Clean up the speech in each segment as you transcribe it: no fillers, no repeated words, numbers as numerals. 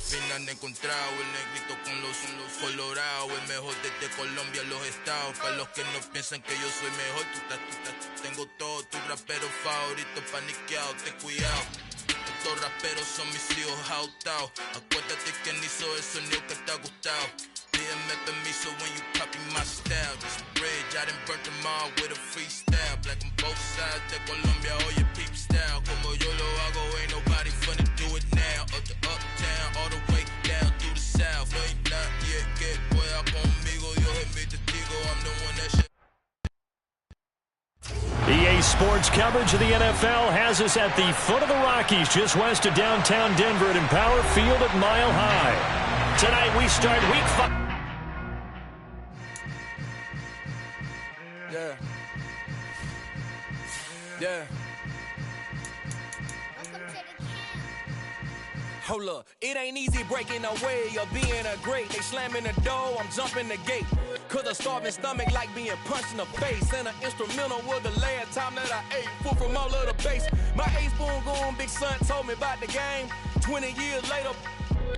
fina han encontrado, el negrito con los colorados, el mejor desde Colombia, los estados. Para los que no piensan que yo soy mejor, tengo todo, tu rapero favorito paniqueado, ten cuidado. Estos raperos son mis hijos jautados. Acuérdate quién hizo el sonido que te ha gustado. Pídeme permiso when you copy my style. This bridge, I done burnt them all with a freestyle. Black on both sides de Colombia, oye peep style. Como yo lo hago, ain't nobody finna do it now. Up to uptown, all the way down through the south. No hay nadie que pueda conmigo, Dios es mi testigo. I'm the one that shit. EA Sports coverage of the NFL has us at the foot of the Rockies, just west of downtown Denver at Empower Field at Mile High. Tonight we start Week 5. Yeah. Hold up, it ain't easy breaking away or being a great. They slamming the door, I'm jumping the gate. Cause a starving stomach like being punched in the face. And an instrumental was the last time that I ate food from all of the base. My ace spoon going, big son told me about the game. 20 years later,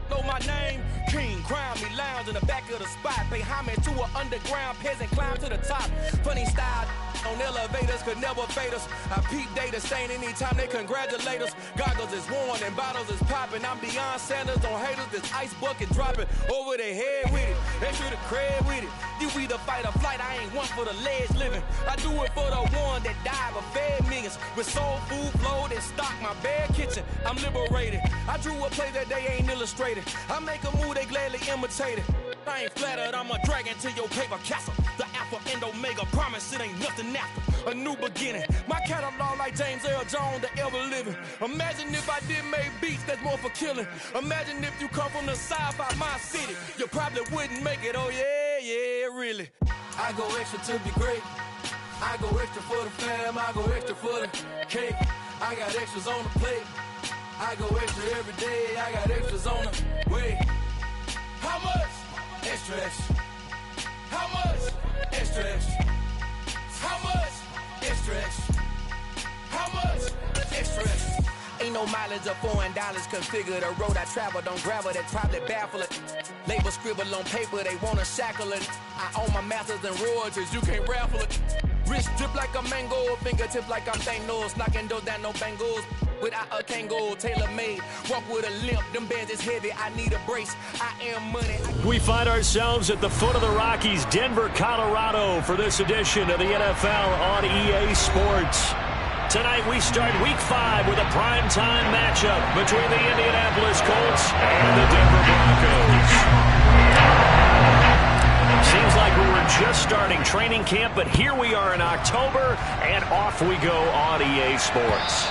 know my name. King, crown me, lounge in the back of the spot. Pay homage to an underground peasant, climb to the top. Funny style on elevators could never fade us. I peep data stain anytime they congratulate us. Goggles is worn and bottles is popping. I'm beyond Sanders on haters, this ice bucket dropping over their head with it. Extra the cred with it. You either fight or flight, I ain't one for the ledge living. I do it for the one that died but fed millions. With soul food flowed and stock my bare kitchen. I'm liberated. I drew a play that they ain't illustrated. I make a move, they gladly imitate it. I ain't flattered, I'm a dragon to your paper castle. The Alpha and Omega, promise it ain't nothing after. A new beginning. My catalog like James Earl Jones, the ever living. Imagine if I did make beats that's more for killing. Imagine if you come from the south out my city. You probably wouldn't make it, oh yeah, really. I go extra to be great. I go extra for the fam, I go extra for the cake. I got extras on the plate. I go extra every day, I got extras on the way. How much? Extra, extra. How much? Extra, extra. How much? Extra, extra. How much? Extra, extra. Ain't no mileage of $4 configure the road I travel. Don't gravel that probably baffle it. Label scribble on paper, they wanna shackle it. I own my masters and royalties, you can't raffle it. Wrist drip like a mango, fingertips like I'm Thanos. Knocking those down, no bangles. Without a Kango, tailor-made. Walk with a limp, them bands is heavy, I need a brace. I am money. We find ourselves at the foot of the Rockies, Denver, Colorado, for this edition of the NFL on EA Sports. Tonight we start Week 5 with a primetime matchup between the Indianapolis Colts and the Denver Broncos. Seems like we were just starting training camp, but here we are in October, and off we go on EA Sports.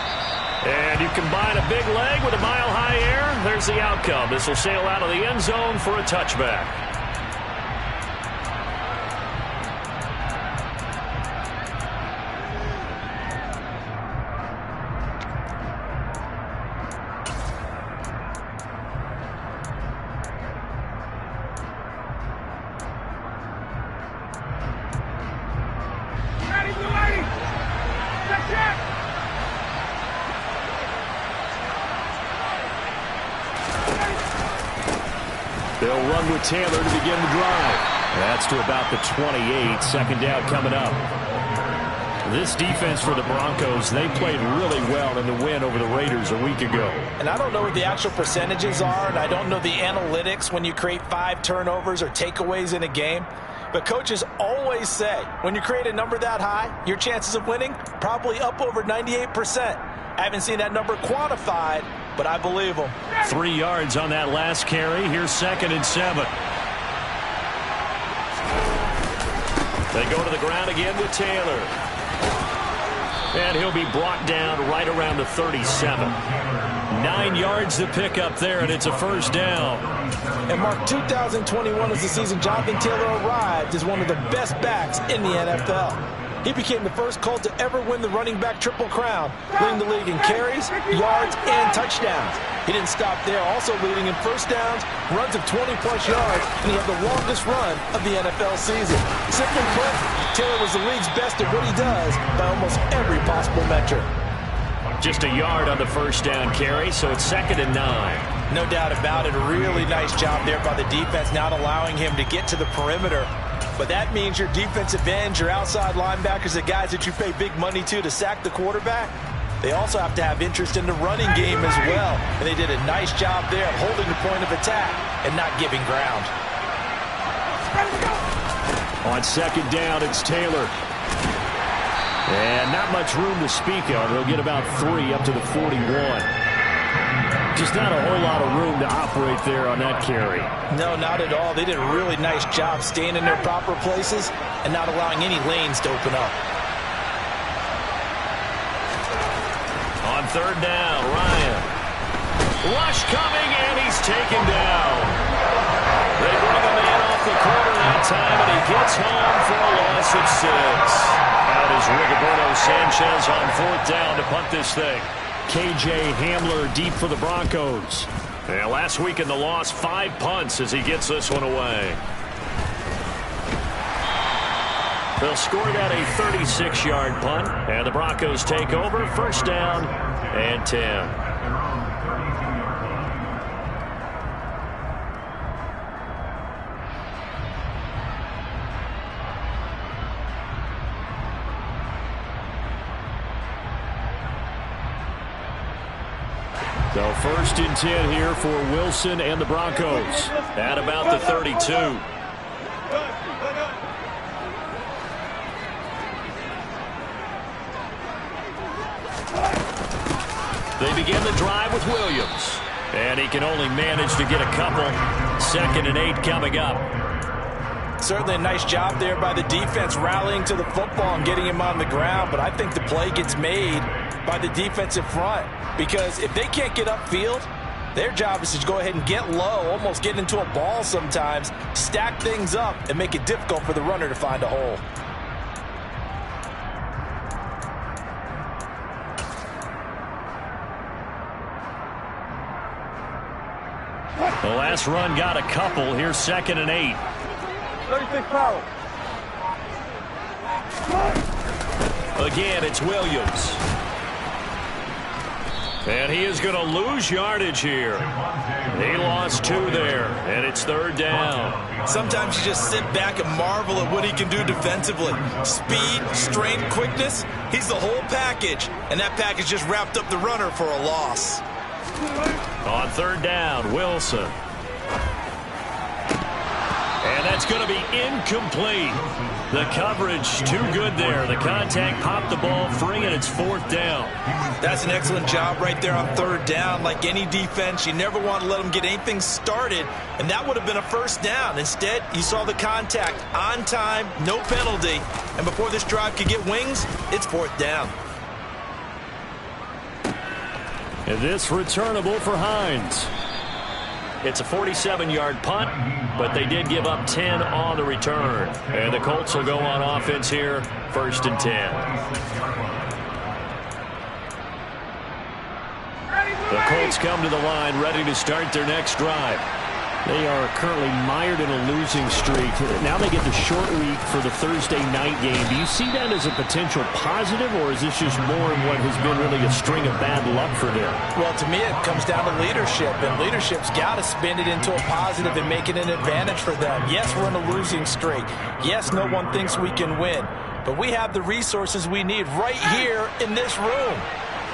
And you combine a big leg with a mile-high air, there's the outcome. This will sail out of the end zone for a touchback. They'll run with Taylor to begin the drive. That's to about the 28. Second down coming up. This defense for the Broncos, they played really well in the win over the Raiders a week ago. And I don't know what the actual percentages are, and I don't know the analytics when you create 5 turnovers or takeaways in a game. But coaches always say, when you create a number that high, your chances of winning probably up over 98%. I haven't seen that number quantified, but I believe them. 3 yards on that last carry. Here's 2nd and 7. They go to the ground again with Taylor. And he'll be brought down right around the 37. 9 yards to pick up there, and it's a first down. And Mark, 2021 is the season Jonathan Taylor arrived as one of the best backs in the NFL. He became the first Colt to ever win the running back triple crown, leading the league in carries, yards, and touchdowns. He didn't stop there, also leading in first downs, runs of 20-plus yards, and he had the longest run of the NFL season. Simply put, Taylor was the league's best at what he does by almost every possible metric. Just a yard on the first down carry, so it's 2nd and 9. No doubt about it. A really nice job there by the defense, not allowing him to get to the perimeter. But that means your defensive ends, your outside linebackers, the guys that you pay big money to sack the quarterback, they also have to have interest in the running game as well. And they did a nice job there of holding the point of attack and not giving ground. On second down, it's Taylor. And not much room to speak of. He'll get about 3 up to the 41. Just not a whole lot of room to operate there on that carry. No, not at all. They did a really nice job staying in their proper places and not allowing any lanes to open up. On third down, Ryan. Rush coming, and he's taken down. They bring a man off the corner that time, and he gets home for a loss of 6. Out is Rigoberto Sanchez on fourth down to punt this thing. KJ Hamler deep for the Broncos. And last week in the loss, 5 punts as he gets this one away. They'll score that a 36-yard punt, and the Broncos take over. First down and 10. So first and 10 here for Wilson and the Broncos at about the 32. They begin the drive with Williams. And he can only manage to get a couple. Second and 8 coming up. Certainly a nice job there by the defense rallying to the football and getting him on the ground. But I think the play gets made by the defensive front. Because if they can't get upfield, their job is to go ahead and get low, almost get into a ball sometimes, stack things up, and make it difficult for the runner to find a hole. The last run got a couple. Here's second and 8. 36 power. Again, it's Williams. And he is going to lose yardage here. He lost 2 there, and it's third down. Sometimes you just sit back and marvel at what he can do defensively. Speed, strength, quickness, he's the whole package. And that package just wrapped up the runner for a loss. On third down, Wilson. And that's going to be incomplete. The coverage too good there. The contact popped the ball free, and it's fourth down. That's an excellent job right there on third down. Like any defense, you never want to let them get anything started, and that would have been a first down. Instead, you saw the contact on time, no penalty, and before this drive could get wings, it's fourth down. And this returnable for Hines. It's a 47-yard punt, but they did give up 10 on the return. And the Colts will go on offense here, first and 10. The Colts come to the line ready to start their next drive. They are currently mired in a losing streak. Now they get the short week for the Thursday night game. Do you see that as a potential positive, or is this just more of what has been really a string of bad luck for them? Well, to me, it comes down to leadership, and leadership's got to spin it into a positive and make it an advantage for them. Yes, we're in a losing streak. Yes, no one thinks we can win, but we have the resources we need right here in this room.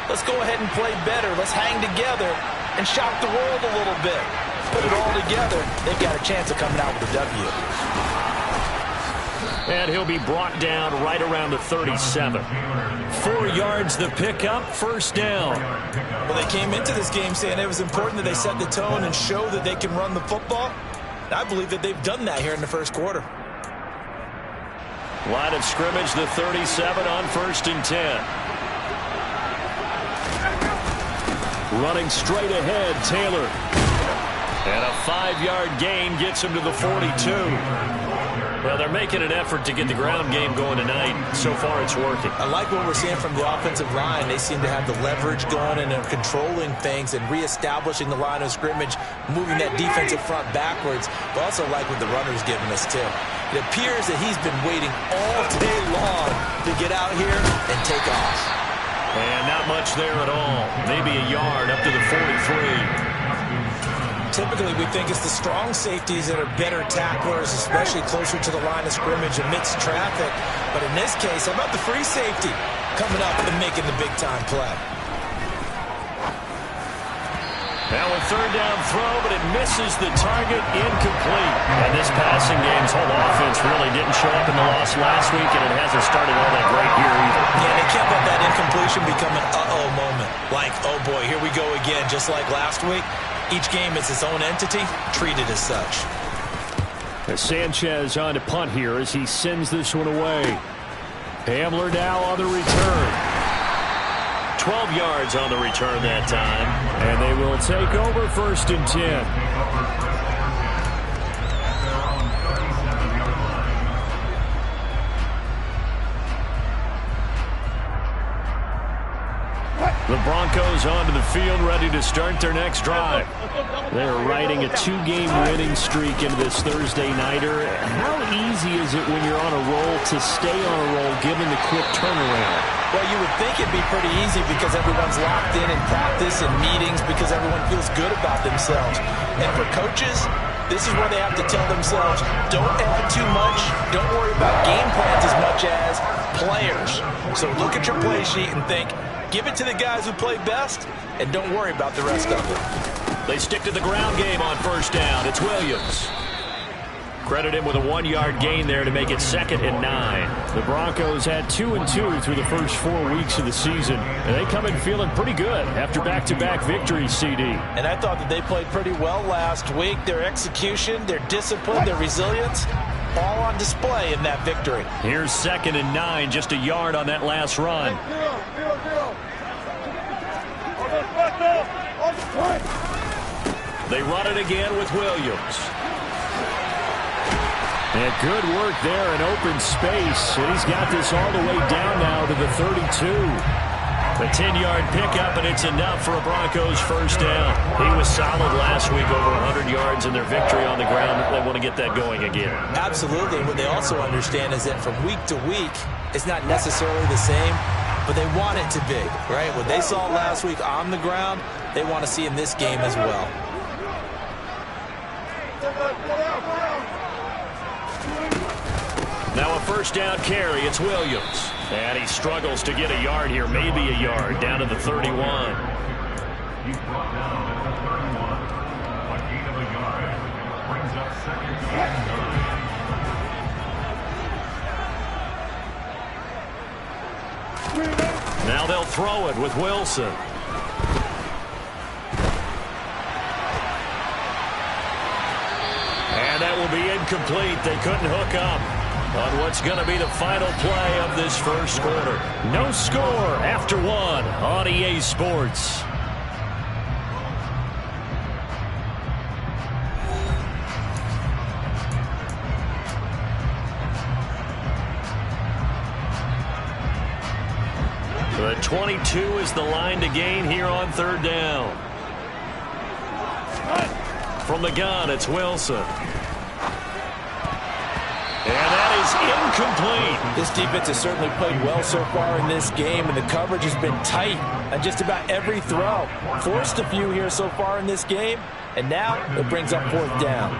Let's go ahead and play better. Let's hang together and shock the world a little bit. Put it all together, they've got a chance of coming out with a W. And he'll be brought down right around the 37. 4 yards the pickup, first down. Well, they came into this game saying it was important that they set the tone and show that they can run the football. I believe that they've done that here in the first quarter. Line of scrimmage, the 37 on first and 10. Running straight ahead, Taylor. And a 5-yard gain gets him to the 42. Well, they're making an effort to get the ground game going tonight. So far, it's working. I like what we're seeing from the offensive line. They seem to have the leverage going, and they're controlling things and reestablishing the line of scrimmage, moving that defensive front backwards. But also like what the runner's giving us, too. It appears that he's been waiting all day long to get out here and take off. And not much there at all. Maybe a yard up to the 43. Typically, we think it's the strong safeties that are better tacklers, especially closer to the line of scrimmage amidst traffic. But in this case, how about the free safety coming up and making the big-time play? Now a third down throw, but it misses the target, incomplete. And this passing game's whole offense really didn't show up in the loss last week, and it hasn't started all that great here either. Yeah, they can't let that incompletion become an uh-oh moment. Like, oh boy, here we go again, just like last week. Each game is its own entity, treated as such. Sanchez on to punt here as he sends this one away. Hamler now on the return. 12 yards on the return that time. And they will take over 1st and 10. The Broncos onto the field, ready to start their next drive. They're riding a 2-game winning streak into this Thursday nighter. How easy is it when you're on a roll to stay on a roll given the quick turnaround? Well, you would think it'd be pretty easy because everyone's locked in practice and meetings because everyone feels good about themselves. And for coaches, this is where they have to tell themselves, don't add too much, don't worry about game plans as much as players. So look at your play sheet and think, give it to the guys who play best, and don't worry about the rest of it. They stick to the ground game on 1st down. It's Williams. Credit him with a 1-yard gain there to make it 2nd and 9. The Broncos had 2-2 through the first 4 weeks of the season, and they come in feeling pretty good after back-to-back victories, CD. And I thought that they played pretty well last week. Their execution, their discipline, their resilience, all on display in that victory. Here's 2nd and 9, just a yard on that last run. They run it again with Williams. And good work there in open space. And he's got this all the way down now to the 32. A 10-yard pickup, and it's enough for a Broncos 1st down. He was solid last week, over 100 yards in their victory on the ground. They want to get that going again. Absolutely. And what they also understand is that from week to week, it's not necessarily the same, but they want it to be, right? What they saw last week on the ground, they want to see in this game as well. Now a 1st down carry. It's Williams. And he struggles to get a yard here, maybe a yard, down to the 31. Now they'll throw it with Wilson. And that will be incomplete. They couldn't hook up on what's going to be the final play of this first quarter. No score after 1 on EA Sports. The 22 is the line to gain here on 3rd down. From the gun, it's Wilson. And that is incomplete. This defense has certainly played well so far in this game, and the coverage has been tight on just about every throw. Forced a few here so far in this game, and now it brings up 4th down.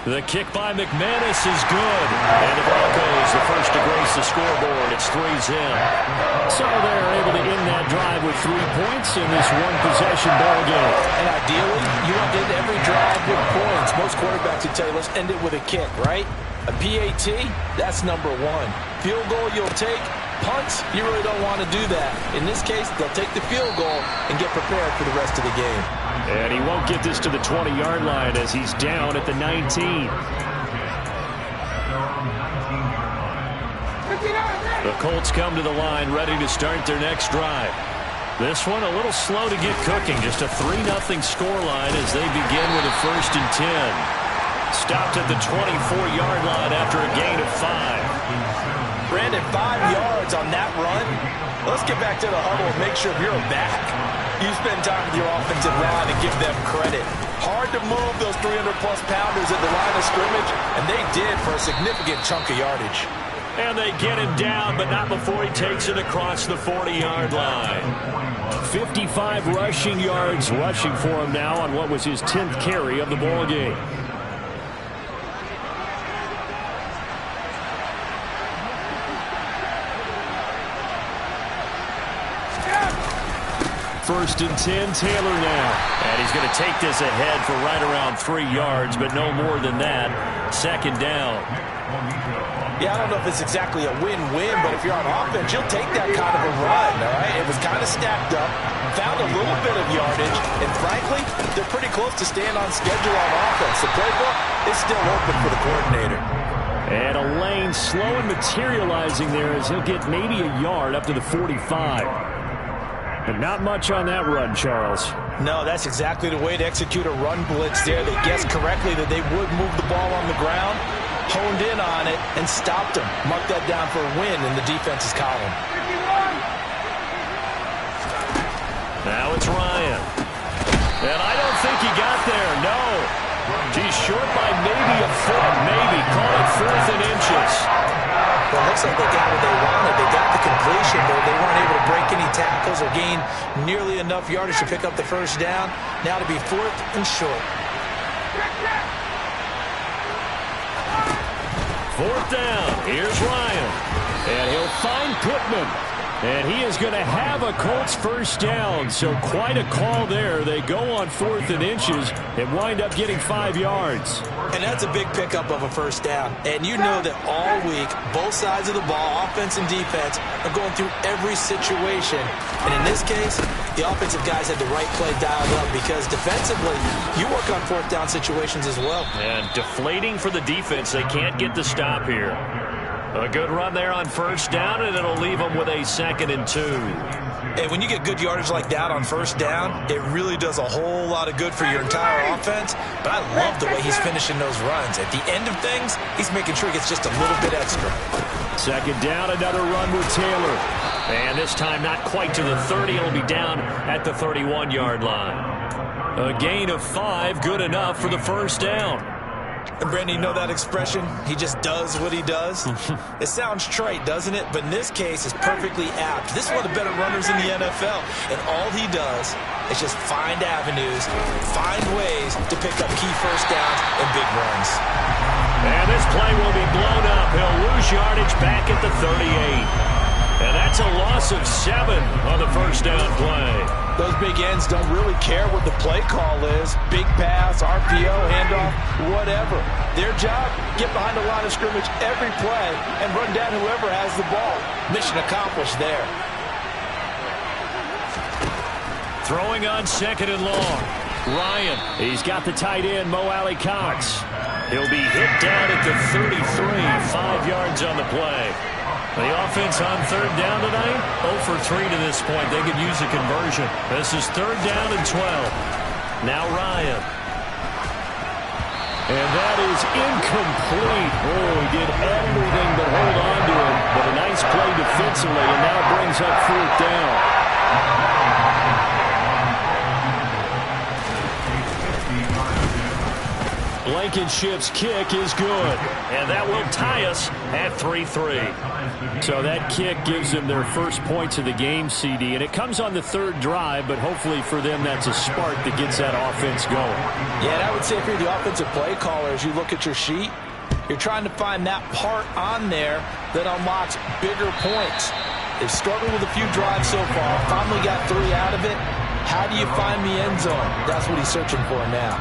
The kick by McManus is good. And the Broncos, the first to grace the scoreboard. It's 3-zip. So they're able to end that drive with 3 points in this one-possession ball game. And ideally, you want to end every drive with points. Most quarterbacks would tell you, let's end it with a kick, right? A PAT, that's number 1. Field goal you'll take. Punts, you really don't want to do that. In this case, they'll take the field goal and get prepared for the rest of the game. And he won't get this to the 20-yard line as he's down at the 19. The Colts come to the line ready to start their next drive. This one a little slow to get cooking. Just a 3-0 scoreline as they begin with a 1st and 10. Stopped at the 24-yard line after a gain of 5. Brandon, 5 yards on that run. Let's get back to the huddle and make sure you're back. You spend time with your offensive line and give them credit. Hard to move those 300-plus pounders at the line of scrimmage, and they did for a significant chunk of yardage. And they get him down, but not before he takes it across the 40-yard line. 55 rushing yards rushing for him now on what was his 10th carry of the ball game. First and 10, Taylor now. And he's going to take this ahead for right around 3 yards, but no more than that. Second down. Yeah, I don't know if it's exactly a win-win, but if you're on offense, you'll take that kind of a run, all right? It was kind of stacked up, found a little bit of yardage, and frankly, they're pretty close to staying on schedule on offense. The playbook is still open for the coordinator. And a lane slow and materializing there as he'll get maybe a yard up to the 45. But not much on that run, Charles. No, that's exactly the way to execute a run blitz there. They guessed correctly that they would move the ball on the ground, honed in on it, and stopped him. Mark that down for a win in the defense's column. Now it's Ryan. And I don't think he got there, no. He's short by maybe a foot, maybe. Call it 4th and inches. Well, it looks like they got what they wanted. They got the completion, but they weren't able to break any tackles or gain nearly enough yardage to pick up the first down. Now to be 4th and short. 4th down. Here's Ryan. And he'll find Pittman. And he is going to have a Colts first down. So quite a call there. They go on 4th and inches and wind up getting 5 yards. And that's a big pickup of a first down. And you know that all week, both sides of the ball, offense and defense, are going through every situation. And in this case, the offensive guys had the right play dialed up because defensively, you work on 4th down situations as well. And deflating for the defense. They can't get the stop here. A good run there on first down, and it'll leave them with a 2nd and 2. And when you get good yardage like that on first down, it really does a whole lot of good for your entire offense. But I love the way he's finishing those runs. At the end of things, he's making sure he gets just a little bit extra. 2nd down, another run with Taylor. And this time not quite to the 30. It'll be down at the 31-yard line. A gain of 5, good enough for the first down. And Brandon, you know that expression? He just does what he does. It sounds trite, doesn't it? But in this case, it's perfectly apt. This is one of the better runners in the NFL. And all he does is just find avenues, find ways to pick up key first downs and big runs. And this play will be blown up. He'll lose yardage back at the 38. And that's a loss of 7 on the first down play. Those big ends don't really care what the play call is. Big pass, RPO, handoff, whatever. Their job, get behind the line of scrimmage every play and run down whoever has the ball. Mission accomplished there. Throwing on 2nd and long. Ryan, he's got the tight end, Mo Alley Cox. He'll be hit down at the 33, 5 yards on the play. The offense on 3rd down tonight, 0 for 3 to this point. They could use a conversion. This is 3rd down and 12. Now Ryan. And that is incomplete. Oh, he did everything but hold on to him. But a nice play defensively, and now brings up 4th down. Blankenship's kick is good. And that will tie us at 3-3. So that kick gives them their first points of the game, CD. And it comes on the 3rd drive, but hopefully for them that's a spark that gets that offense going. Yeah, and I would say if you're the offensive play caller, as you look at your sheet, you're trying to find that part on there that unlocks bigger points. They've struggled with a few drives so far, finally got 3 out of it. How do you find the end zone? That's what he's searching for now.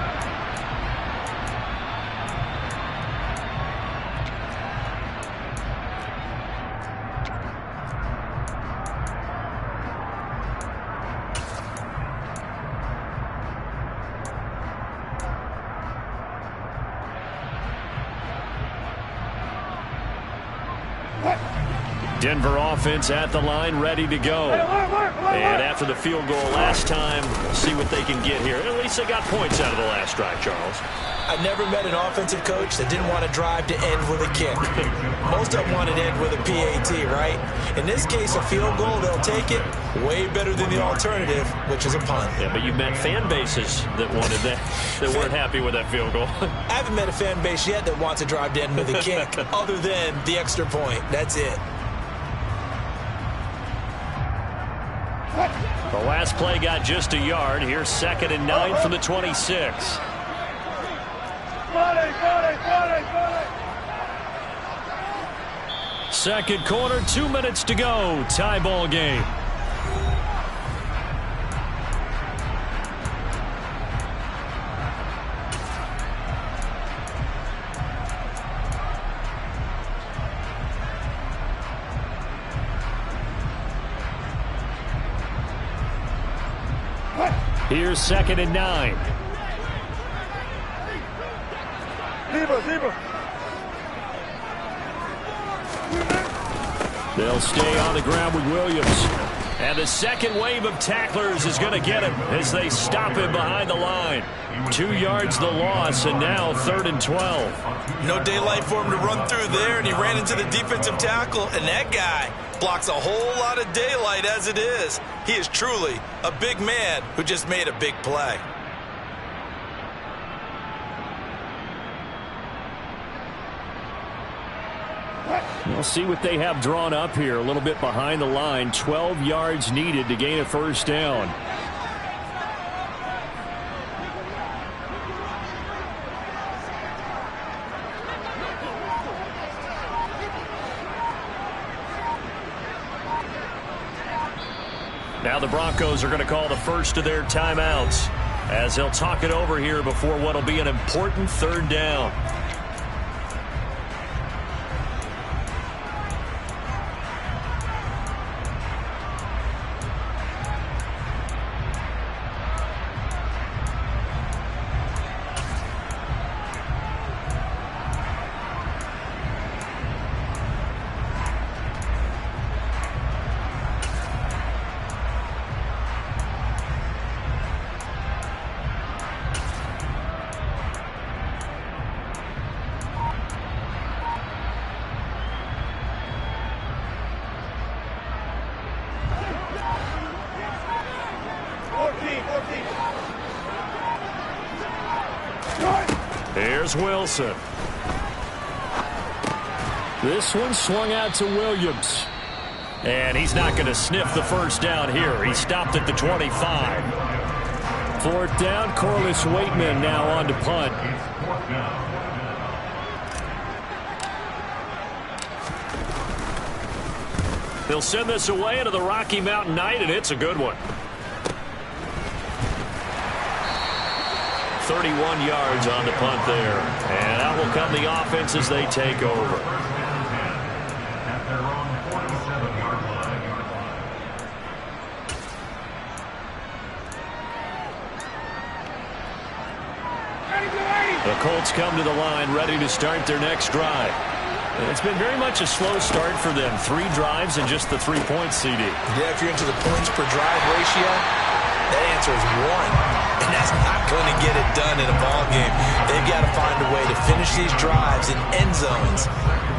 Denver offense at the line, ready to go. And after the field goal last time, see what they can get here. At least they got points out of the last drive, Charles. I never met an offensive coach that didn't want to drive to end with a kick. Most of them want to end with a PAT, right? In this case, a field goal, they'll take it. Way better than the alternative, which is a punt. Yeah, but you met fan bases that wanted that, that weren't happy with that field goal. I haven't met a fan base yet that wants to drive to end with a kick, other than the extra point. That's it. The last play got just a yard. Here's 2nd and 9 from the 26. Second quarter, 2 minutes to go. Tie ball game. Here's 2nd and 9. They'll stay on the ground with Williams. And the second wave of tacklers is going to get him as they stop him behind the line. 2 yards the loss, and now 3rd and 12. No daylight for him to run through there, and he ran into the defensive tackle, and that guy blocks a whole lot of daylight as it is. He is truly a big man who just made a big play. We'll see what they have drawn up here. A little bit behind the line. 12 yards needed to gain a first down. Now the Broncos are going to call the first of their timeouts as they'll talk it over here before what will be an important 3rd down. Here's Wilson. This one swung out to Williams. And he's not going to sniff the first down here. He stopped at the 25. 4th down, Corliss Waitman now on to punt. They'll send this away into the Rocky Mountain Night, and it's a good one. 31 yards on the punt there. And out will come the offense as they take over. The Colts come to the line ready to start their next drive. It's been very much a slow start for them. 3 drives and just the 3 points, CD. Yeah, if you're into the points per drive ratio, that answer is 1. And that's not going to get it done in a ball game. They've got to find a way to finish these drives in end zones,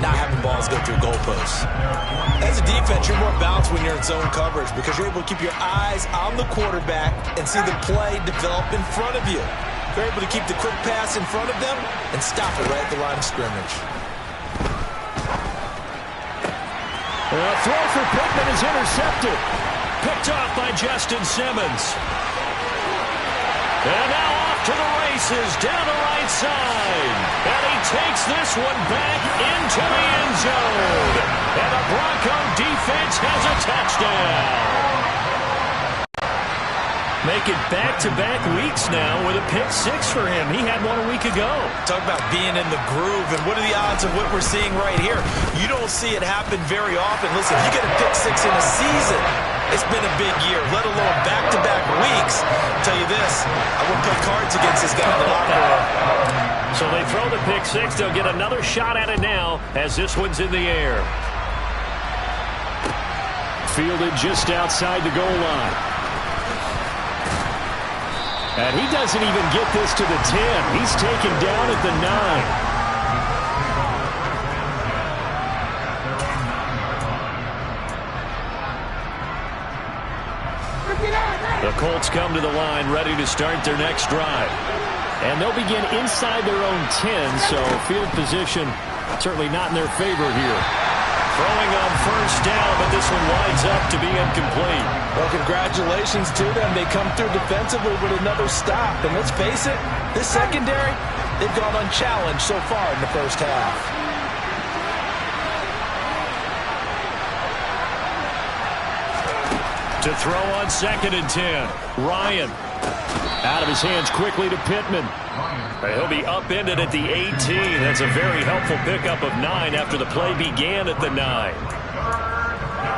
not having balls go through goalposts. As a defense, you're more balanced when you're in zone coverage because you're able to keep your eyes on the quarterback and see the play develop in front of you. You're able to keep the quick pass in front of them and stop it right at the line of scrimmage. A throw for Pittman is intercepted. Picked off by Justin Simmons. And now off to the races down the right side. And he takes this one back into the end zone. And the Bronco defense has a touchdown. Making back-to-back weeks now with a pick 6 for him. He had one a week ago. Talk about being in the groove, and what are the odds of what we're seeing right here? You don't see it happen very often. Listen, you get a pick 6 in a season, it's been a big year, let alone back-to-back weeks. I'll tell you this, I wouldn't play cards against this guy in the locker room. So they throw the pick 6. They'll get another shot at it now as this one's in the air. fielded just outside the goal line. And he doesn't even get this to the 10. He's taken down at the 9. The Colts come to the line ready to start their next drive. And they'll begin inside their own 10, so field position certainly not in their favor here. Throwing on first down, but this one winds up to be incomplete. Well, congratulations to them. They come through defensively with another stop. And let's face it, this secondary, they've gone unchallenged so far in the first half. To throw on 2nd and 10. Ryan. Out of his hands quickly to Pittman. He'll be upended at the 18. That's a very helpful pickup of 9 after the play began at the 9.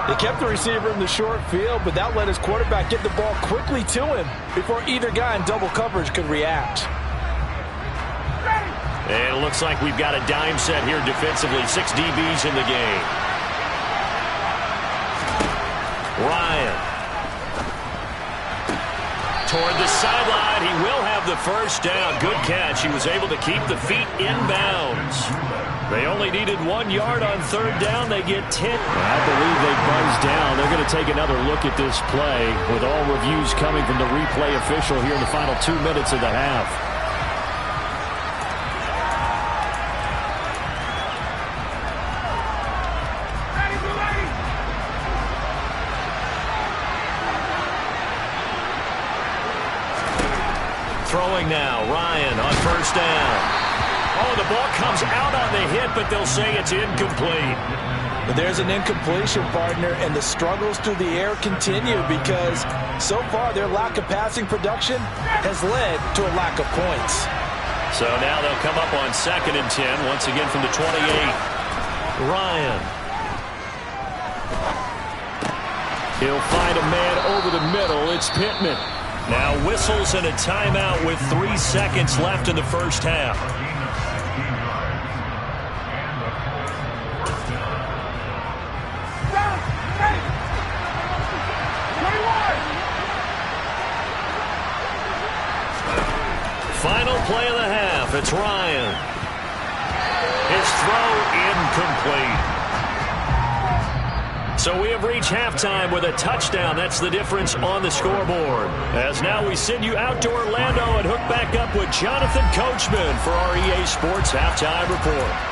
They kept the receiver in the short field, but that let his quarterback get the ball quickly to him before either guy in double coverage could react. And it looks like we've got a dime set here defensively. 6 DBs in the game. Ryan. Toward the sideline, he will have the first down. Good catch. He was able to keep the feet inbounds. They only needed 1 yard on 3rd down. They get 10. I believe they buzzed down. They're going to take another look at this play with all reviews coming from the replay official here in the final 2 minutes of the half. Throwing now, Ryan on first down. Oh, the ball comes out on the hit, but they'll say it's incomplete. But there's an incompletion, partner, and the struggles through the air continue because so far their lack of passing production has led to a lack of points. So now they'll come up on 2nd and 10, once again from the 28. Ryan. He'll find a man over the middle. It's Pittman. Now whistles and a timeout with 3 seconds left in the first half. Final play of the half. It's Ryan. His throw incomplete. So we have reached halftime with a touchdown. That's the difference on the scoreboard. As now we send you out to Orlando and hook back up with Jonathan Coachman for our EA Sports Halftime Report.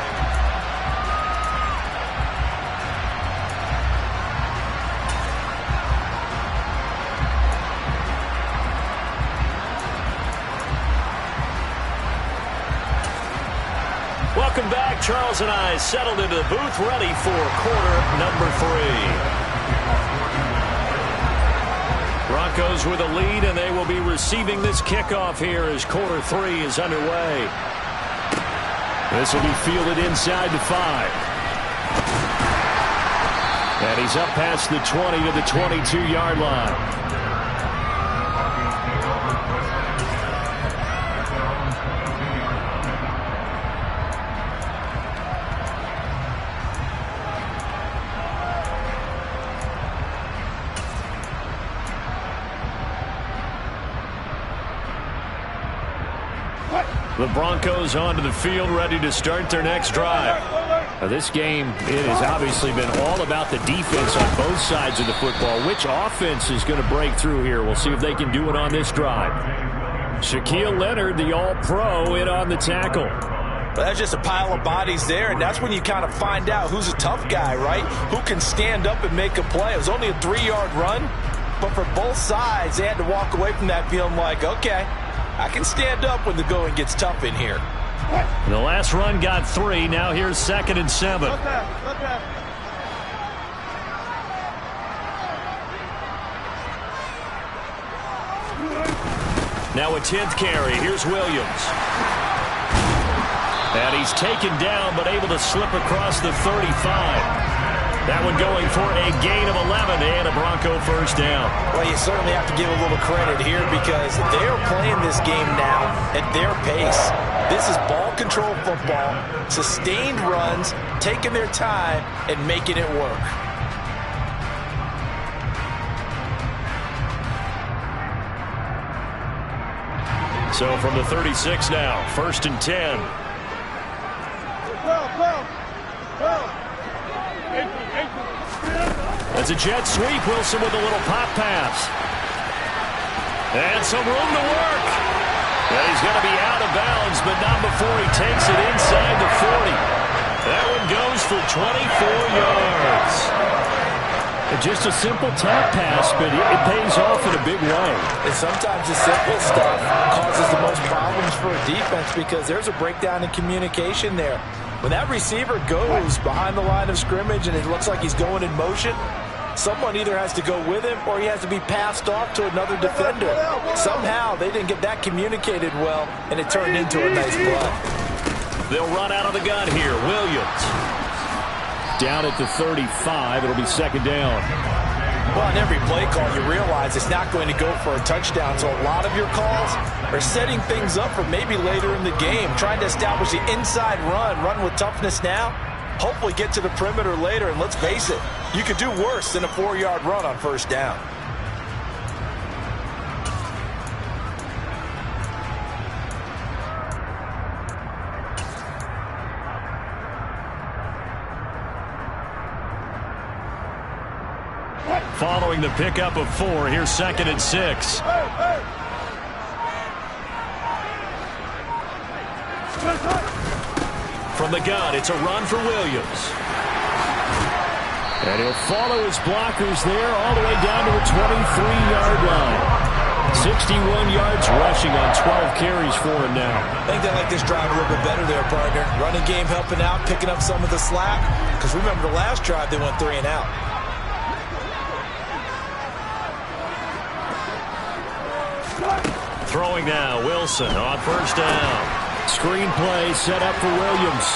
Welcome back. Charles and I settled into the booth ready for quarter number 3. Broncos with a lead, and they will be receiving this kickoff here as quarter 3 is underway. This will be fielded inside the 5. And he's up past the 20 to the 22-yard line. The Broncos onto the field ready to start their next drive. Now this game, it has obviously been all about the defense on both sides of the football. Which offense is going to break through here? We'll see if they can do it on this drive. Shaquille Leonard, the all-pro, in on the tackle. But that's just a pile of bodies there, and that's when you kind of find out who's a tough guy, right? Who can stand up and make a play. It was only a 3-yard run, but for both sides, they had to walk away from that feeling like, okay, I can stand up when the going gets tough in here. The last run got 3. Now here's 2nd and 7. Now a 10th carry. Here's Williams. And he's taken down but able to slip across the 35. That one going for a gain of 11 and a Bronco first down. Well, you certainly have to give a little credit here because they're playing this game now at their pace. This is ball control football, sustained runs, taking their time and making it work. So from the 36 now, 1st and 10. That's a jet sweep. Wilson with a little pop pass. And some room to work. And he's going to be out of bounds, but not before he takes it inside the 40. That one goes for 24 yards. Just a simple tap pass, but it pays off in a big way. And sometimes the simple stuff causes the most problems for a defense because there's a breakdown in communication there. When that receiver goes behind the line of scrimmage and it looks like he's going in motion, someone either has to go with him or he has to be passed off to another defender. Somehow they didn't get that communicated well, and it turned into a nice play. They'll run out of the gun here. Williams. Down at the 35, it'll be 2nd down. Well, on every play call, you realize it's not going to go for a touchdown, so a lot of your calls are setting things up for maybe later in the game, trying to establish the inside run with toughness now, hopefully get to the perimeter later, and let's face it, you could do worse than a 4-yard run on 1st down. Following the pickup of 4, here's 2nd and 6. From the gun, it's a run for Williams. And he'll follow his blockers there all the way down to the 23-yard line. 61 yards rushing on 12 carries for him now. I think they like this drive a little bit better there, partner. Running game helping out, picking up some of the slack. Because remember the last drive, they went 3 and out. Throwing now, Wilson on 1st down. Screen play set up for Williams.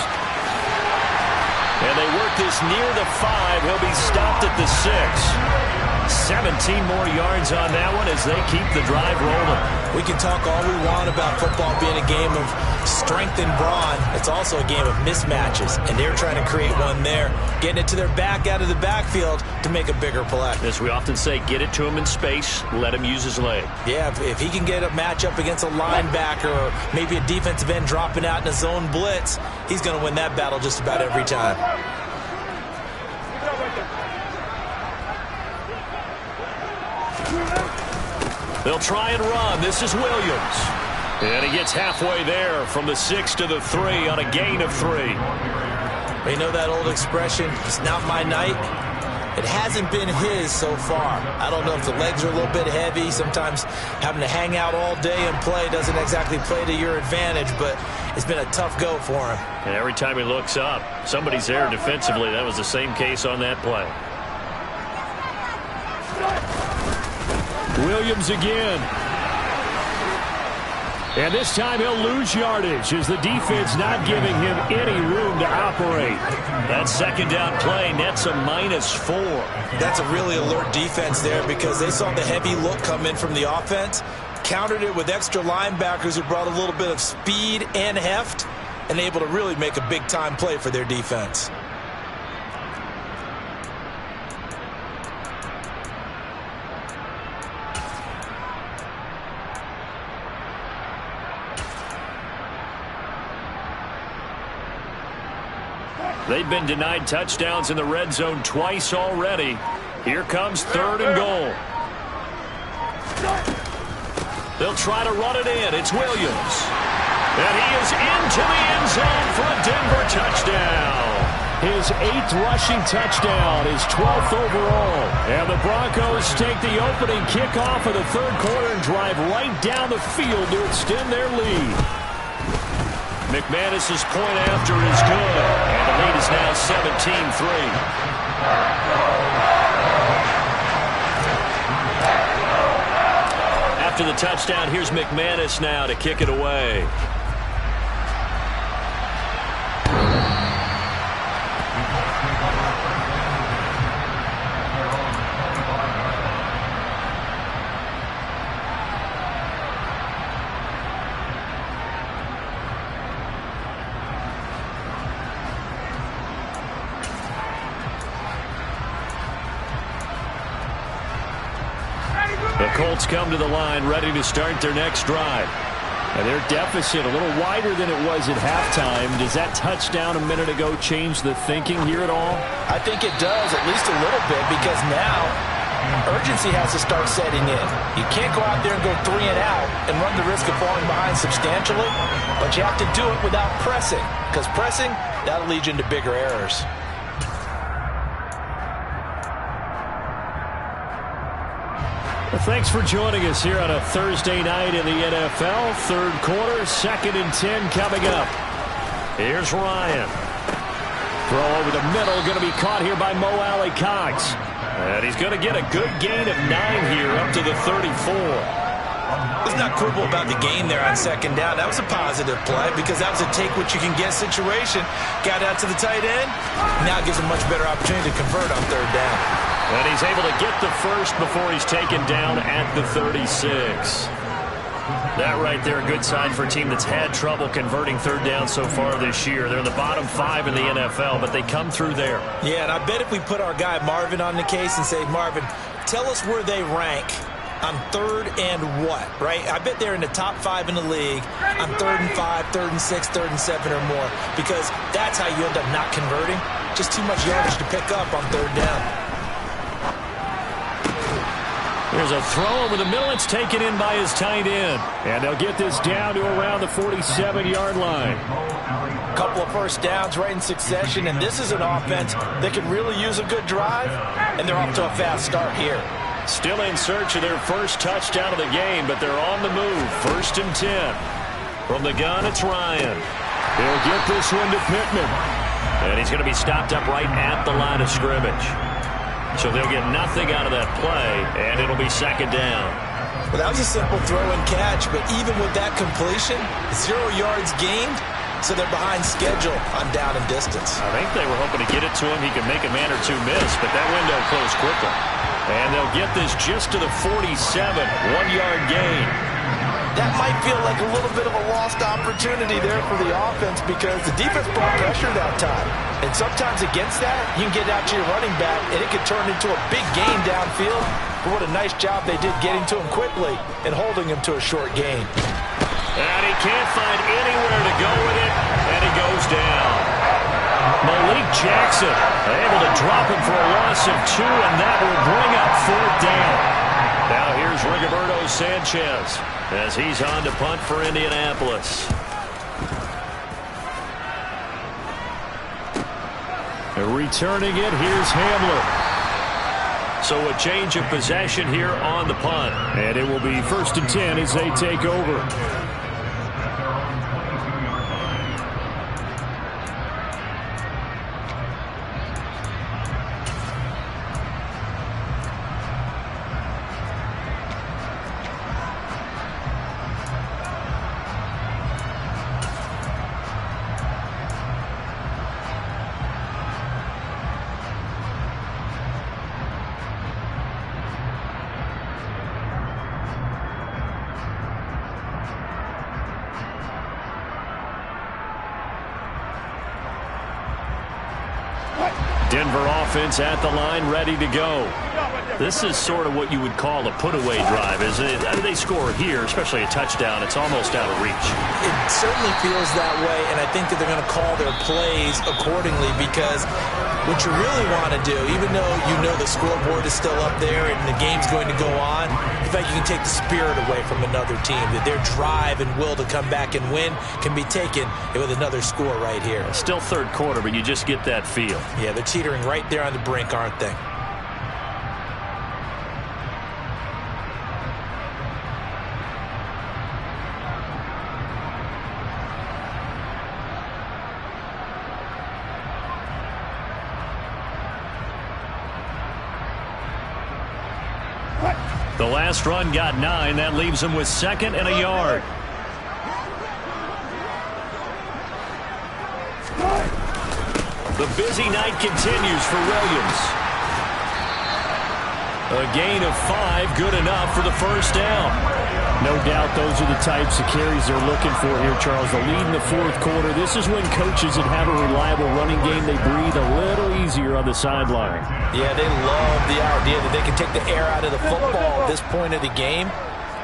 And they work this near the 5. He'll be stopped at the 6. 17 more yards on that one as they keep the drive rolling. We can talk all we want about football being a game of strength and brawn. It's also a game of mismatches, and they're trying to create one there, getting it to their back out of the backfield to make a bigger play. As we often say, get it to him in space, let him use his leg. Yeah, if he can get a matchup against a linebacker or maybe a defensive end dropping out in a zone blitz, he's going to win that battle just about every time. They'll try and run. This is Williams. And he gets halfway there from the 6 to the 3 on a gain of 3. You know that old expression, it's not my night? It hasn't been his so far. I don't know if the legs are a little bit heavy. Sometimes having to hang out all day and play doesn't exactly play to your advantage, but it's been a tough go for him. And every time he looks up, somebody's there defensively. That was the same case on that play. Williams again. And this time he'll lose yardage as the defense not giving him any room to operate. That 2nd down play nets a -4. That's a really alert defense there because they saw the heavy look come in from the offense, countered it with extra linebackers who brought a little bit of speed and heft, and able to really make a big-time play for their defense. They've been denied touchdowns in the red zone twice already. Here comes 3rd and goal. They'll try to run it in. It's Williams. And he is into the end zone for a Denver touchdown. His 8th rushing touchdown, his 12th overall. And the Broncos take the opening kickoff of the 3rd quarter and drive right down the field to extend their lead. McManus's point after is good, and the lead is now 17-3. After the touchdown, here's McManus now to kick it away. The Colts come to the line ready to start their next drive. And their deficit a little wider than it was at halftime. Does that touchdown a minute ago change the thinking here at all? I think it does, at least a little bit, because now urgency has to start setting in. You can't go out there and go 3 and out and run the risk of falling behind substantially, but you have to do it without pressing, because pressing, that'll lead you into bigger errors. Well, thanks for joining us here on a Thursday night in the NFL. Third quarter, 2nd and 10 coming up. Here's Ryan. Throw over the middle, going to be caught here by Mo Alley-Cox. And he's going to get a good gain of 9 here up to the 34. Let's not quibble about the gain there on 2nd down. That was a positive play because that was a take-what-you-can-get situation. Got out to the tight end. Now it gives him much better opportunity to convert on 3rd down. And he's able to get the first before he's taken down at the 36. That right there, a good sign for a team that's had trouble converting 3rd down so far this year. They're in the bottom 5 in the NFL, but they come through there. Yeah, and I bet if we put our guy Marvin on the case and say, Marvin, tell us where they rank on 3rd and what, right? I bet they're in the top 5 in the league on 3rd and 5, 3rd and 6, 3rd and 7 or more, because that's how you end up not converting. Just too much yardage to pick up on 3rd down. There's a throw over the middle. It's taken in by his tight end. And they'll get this down to around the 47-yard line. A couple of first downs right in succession, and this is an offense that could really use a good drive, and they're off to a fast start here. Still in search of their first touchdown of the game, but they're on the move. 1st and 10. From the gun, it's Ryan. He'll get this one to Pittman. And he's going to be stopped up right at the line of scrimmage. So they'll get nothing out of that play, and it'll be 2nd down. Well, that was a simple throw and catch, but even with that completion, 0 yards gained, so they're behind schedule on down and distance. I think they were hoping to get it to him. He could make a man or two miss, but that window closed quickly. And they'll get this just to the 47, 1-yard gain. That might feel like a little bit of a lost opportunity there for the offense because the defense brought pressure that time. And sometimes against that, you can get out to your running back, and it could turn into a big gain downfield. But what a nice job they did getting to him quickly and holding him to a short gain. And he can't find anywhere to go with it, and he goes down. Malik Jackson able to drop him for a loss of 2, and that will bring up 4th down. Now here's Rigoberto Sanchez as he's on to punt for Indianapolis. Returning it, here's Hamler. So a change of possession here on the punt. And it will be 1st and 10 as they take over. Denver offense at the line, ready to go. This is sort of what you would call a put-away drive, isn't it? They score here, especially a touchdown. It's almost out of reach. It certainly feels that way, and I think that they're going to call their plays accordingly because what you really want to do, even though you know the scoreboard is still up there and the game's going to go on, in fact, you can take the spirit away from another team, that their drive and will to come back and win can be taken with another score right here. Still 3rd quarter, but you just get that feel. Yeah, they're teetering right there on the brink, aren't they? The last run got 9. That leaves them with 2nd and a yard. The busy night continues for Williams. A gain of 5, good enough for the 1st down. No doubt those are the types of carries they're looking for here, Charles. The lead in the 4th quarter. This is when coaches that have a reliable running game, they breathe a little easier on the sideline. Yeah, they love the idea that they can take the air out of the football at this point of the game.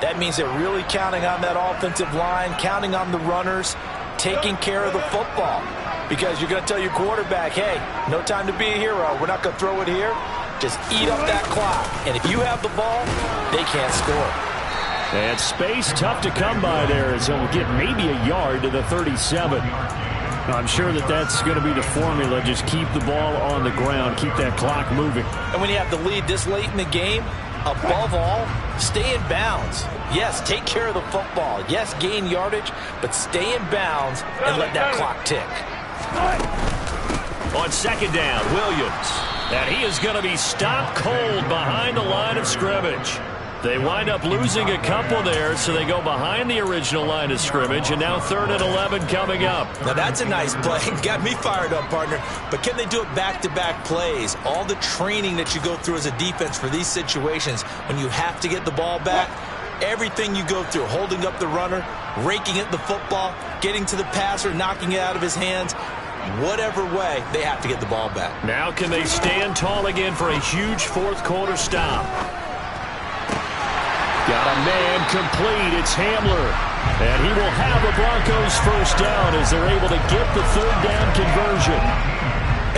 That means they're really counting on that offensive line, counting on the runners, taking care of the football. Because you're going to tell your quarterback, hey, no time to be a hero. We're not going to throw it here. Just eat up that clock. And if you have the ball, they can't score. And space tough to come by there as he'll get maybe a yard to the 37. I'm sure that's going to be the formula. Just keep the ball on the ground. Keep that clock moving. And when you have the lead this late in the game, above all, stay in bounds. Yes, take care of the football. Yes, gain yardage, but stay in bounds and let that clock tick. On second down, Williams. And he is going to be stopped cold behind the line of scrimmage. They wind up losing a couple there, so they go behind the original line of scrimmage, and now 3rd and 11 coming up. Now that's a nice play. Got me fired up, partner. But can they do it back-to-back plays? All the training that you go through as a defense for these situations, when you have to get the ball back, everything you go through, holding up the runner, raking at the football, getting to the passer, knocking it out of his hands, whatever way, they have to get the ball back. Now can they stand tall again for a huge fourth-quarter stop? Got a man complete. It's Hamler. And he will have the Broncos first down as they're able to get the 3rd down conversion.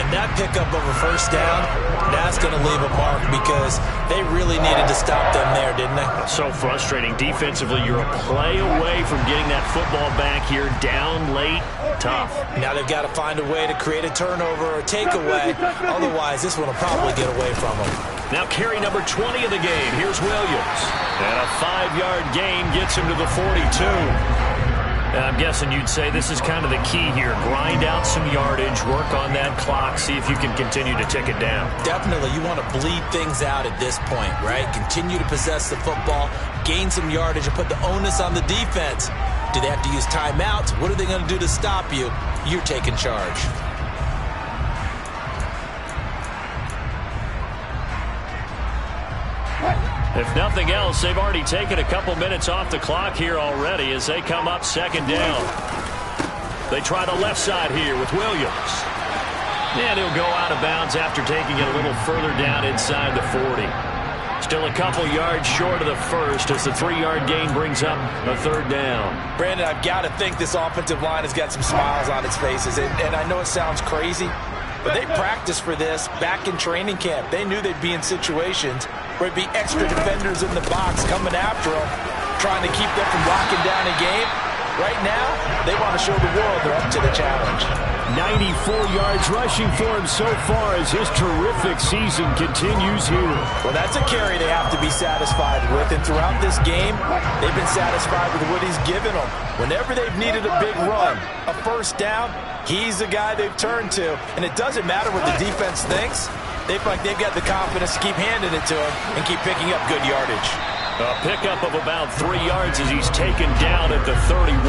And that pickup of a first down, that's going to leave a mark because they really needed to stop them there, didn't they? So frustrating. Defensively, you're a play away from getting that football back here down late. Tough. Now they've got to find a way to create a turnover or a takeaway. Otherwise, this one will probably get away from them. Now carry number 20 of the game. Here's Williams. And a 5-yard gain gets him to the 42. I'm guessing you'd say this is kind of the key here. Grind out some yardage, work on that clock, see if you can continue to tick it down. Definitely. You want to bleed things out at this point, right? Continue to possess the football, gain some yardage, and put the onus on the defense. Do they have to use timeouts? What are they going to do to stop you? You're taking charge. If nothing else, they've already taken a couple minutes off the clock here already as they come up 2nd down. They try the left side here with Williams. And he'll go out of bounds after taking it a little further down inside the 40. Still a couple yards short of the first as the 3-yard gain brings up a 3rd down. Brandon, I've got to think this offensive line has got some smiles on its faces. And I know it sounds crazy, but they practiced for this back in training camp. They knew they'd be in situations where it'd be extra defenders in the box coming after them, trying to keep them from locking down a game. Right now, they want to show the world they're up to the challenge. 94 yards rushing for him so far as his terrific season continues here. Well, that's a carry they have to be satisfied with. And throughout this game, they've been satisfied with what he's given them. Whenever they've needed a big run, a first down, he's the guy they've turned to. And it doesn't matter what the defense thinks. They feel like they've got the confidence to keep handing it to him and keep picking up good yardage. A pickup of about 3 yards as he's taken down at the 31.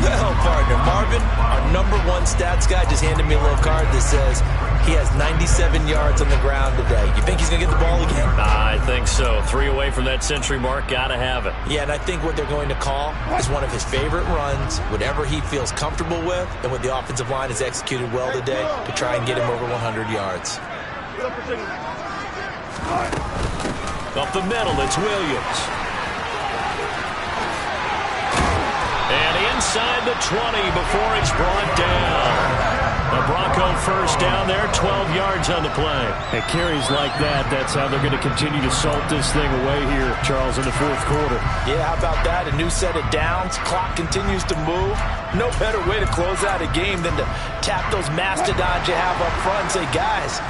Well, partner, Marvin, our #1 stats guy, just handed me a little card that says he has 97 yards on the ground today. You think he's going to get the ball again? I think so. 3 away from that century mark. Got to have it. Yeah, and I think what they're going to call is one of his favorite runs, whatever he feels comfortable with, and what the offensive line has executed well today to try and get him over 100 yards. Up the middle, it's Williams. And inside the 20 before it's brought down. A Bronco first down there, 12 yards on the play. At carries like that, that's how they're going to continue to salt this thing away here, Charles, in the 4th quarter. Yeah, how about that? A new set of downs. Clock continues to move. No better way to close out a game than to tap those mastodons you have up front and say, guys,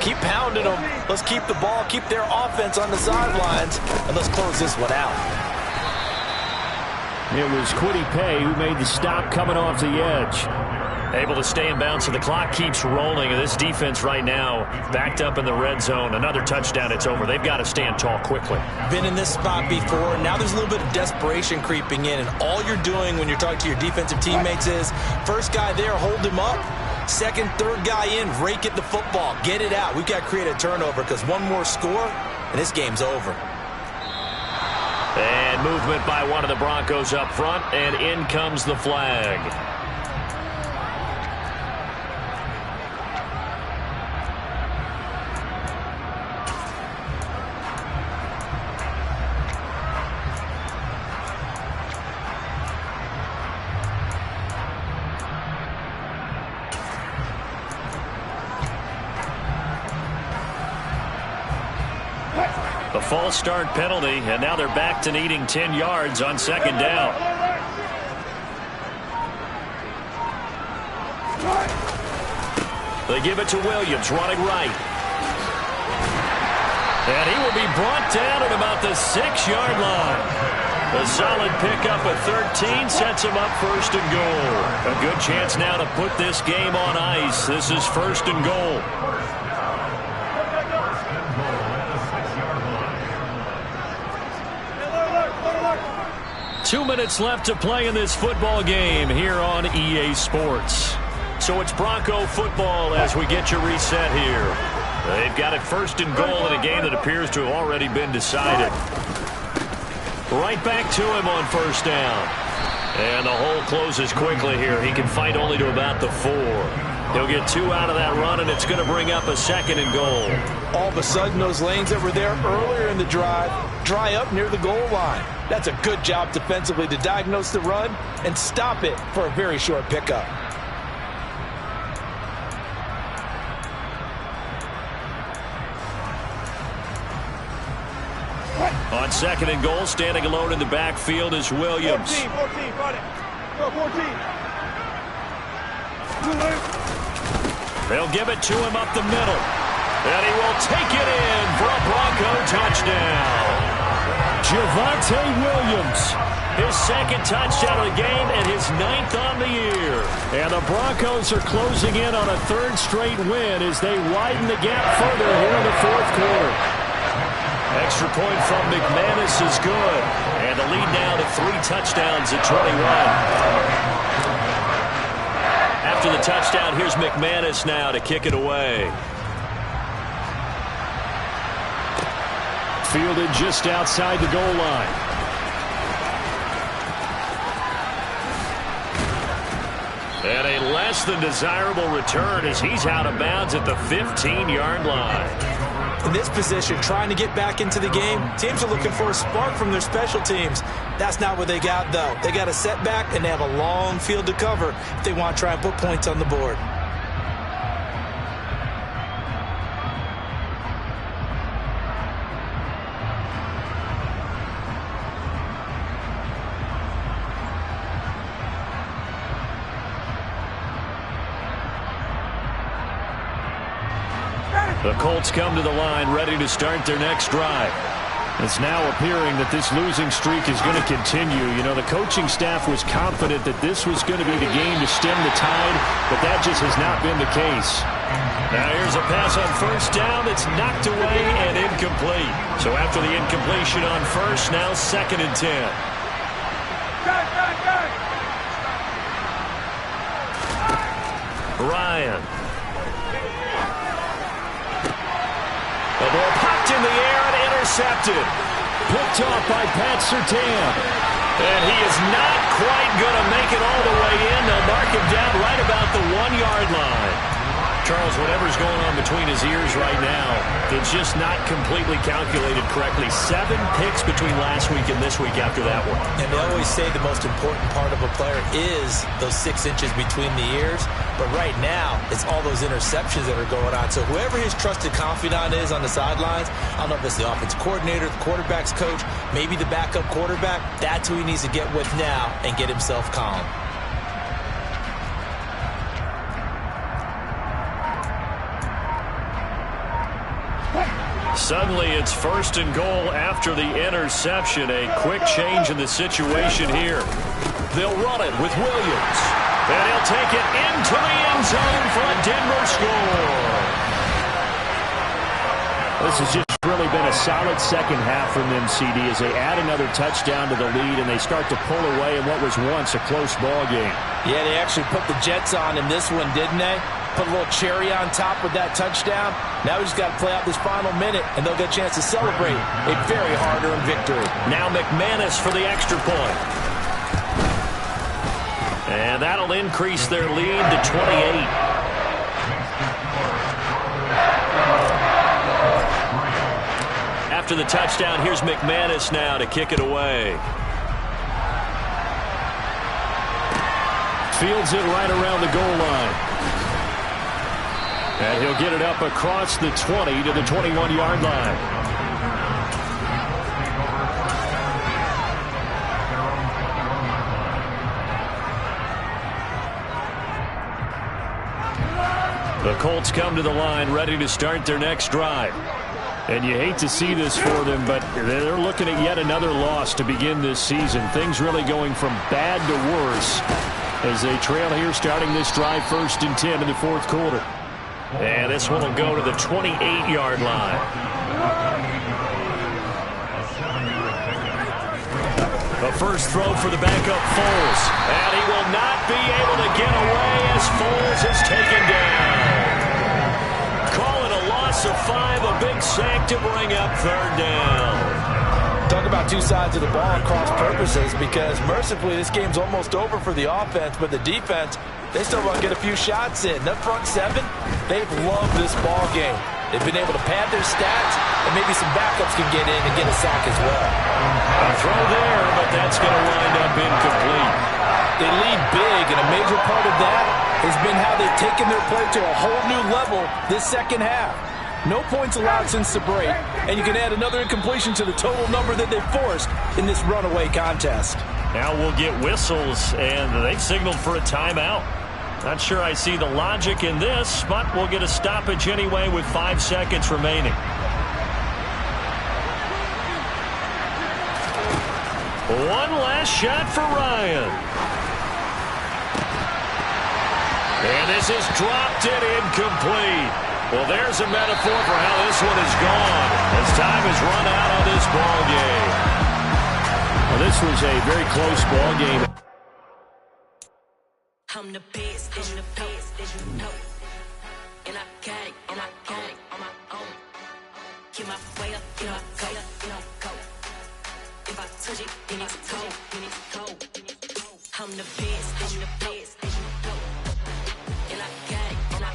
keep pounding them. Let's keep the ball, keep their offense on the sidelines, and let's close this one out. It was Kwity Paye who made the stop coming off the edge. Able to stay in bounds, so the clock keeps rolling. And this defense right now backed up in the red zone. Another touchdown, it's over. They've got to stand tall quickly. Been in this spot before. Now there's a little bit of desperation creeping in. And all you're doing when you're talking to your defensive teammates is, first guy there, hold him up. Second, third guy in, rake at the football. Get it out. We've got to create a turnover because one more score, and this game's over. And movement by one of the Broncos up front, and in comes the flag. The false start penalty, and now they're back to needing 10 yards on second down. They give it to Williams, running right. And he will be brought down at about the 6-yard line. A solid pickup at 13 sets him up first and goal. A good chance now to put this game on ice. This is first and goal. Two minutes left to play in this football game here on EA Sports. So it's Bronco football as we get your reset here. They've got it first and goal in a game that appears to have already been decided. Right back to him on first down. And the hole closes quickly here. He can fight only to about the 4. He'll get 2 out of that run, and it's going to bring up a second and goal. All of a sudden, those lanes that were there earlier in the drive dry up near the goal line. That's a good job defensively to diagnose the run and stop it for a very short pickup. On second and goal, standing alone in the backfield is Williams. 14, fight it. Go, 14. They'll give it to him up the middle. And he will take it in for a Bronco touchdown. Javonte Williams, his second touchdown of the game and his 9th on the year. And the Broncos are closing in on a 3rd straight win as they widen the gap further here in the 4th quarter. Extra point from McManus is good. And the lead now to 3 touchdowns at 21. After the touchdown, here's McManus now to kick it away. Fielded just outside the goal line. And a less than desirable return as he's out of bounds at the 15-yard line. In this position, trying to get back into the game, teams are looking for a spark from their special teams. That's not what they got, though. They got a setback, and they have a long field to cover if they want to try and put points on the board. The Colts come to the line ready to start their next drive. It's now appearing that this losing streak is going to continue. You know, the coaching staff was confident that this was going to be the game to stem the tide, but that just has not been the case. Now here's a pass on first down that's knocked away and incomplete. So after the incompletion on first, now 2nd and 10. Ryan. The ball popped in the air and intercepted. Picked off by Pat Surtain. And he is not quite going to make it all the way in. They'll mark him down right about the 1-yard line. Charles, whatever's going on between his ears right now, it's just not completely calculated correctly. 7 picks between last week and this week after that one. And they always say the most important part of a player is those 6 inches between the ears. But right now, it's all those interceptions that are going on. So whoever his trusted confidant is on the sidelines, I don't know if it's the offensive coordinator, the quarterback's coach, maybe the backup quarterback, that's who he needs to get with now and get himself calm. Suddenly, it's 1st and goal after the interception. A quick change in the situation here. They'll run it with Williams. And he'll take it into the end zone for a Denver score. This has just really been a solid second half from them, CD, as they add another touchdown to the lead and they start to pull away in what was once a close ball game. Yeah, they actually put the Jets on in this one, didn't they? Put a little cherry on top with that touchdown. Now we just got to play out this final minute, and they'll get a chance to celebrate a very hard-earned victory. Now McManus for the extra point. And that'll increase their lead to 28. After the touchdown, here's McManus now to kick it away. Fields it right around the goal line. And he'll get it up across the 20 to the 21-yard line. The Colts come to the line ready to start their next drive. And you hate to see this for them, but they're looking at yet another loss to begin this season. Things really going from bad to worse as they trail here starting this drive 1st and 10 in the 4th quarter. And this one will go to the 28-yard line. The first throw for the backup Foles. And he will not be able to get away as Foles is taken down. Call it a loss of 5, a big sack to bring up 3rd down. Talk about two sides of the ball at cross purposes, because mercifully this game's almost over for the offense, but the defense, they still want to get a few shots in. That front 7, they've loved this ball game. They've been able to pad their stats, and maybe some backups can get in and get a sack as well. A throw there, but that's going to wind up incomplete. They lead big, and a major part of that has been how they've taken their play to a whole new level this second half. No points allowed since the break, and you can add another incompletion to the total number that they've forced in this runaway contest. Now we'll get whistles, and they've signaled for a timeout. Not sure I see the logic in this, but we'll get a stoppage anyway with 5 seconds remaining. One last shot for Ryan. And this is dropped and incomplete. Well, there's a metaphor for how this one is gone as time has run out on this ball game. Well, this was a very close ball game. I'm the best, I'm the best, as you know. And I got it, on my own. Get my way up, get my go. If I touch it, then it's cold, I'm the best.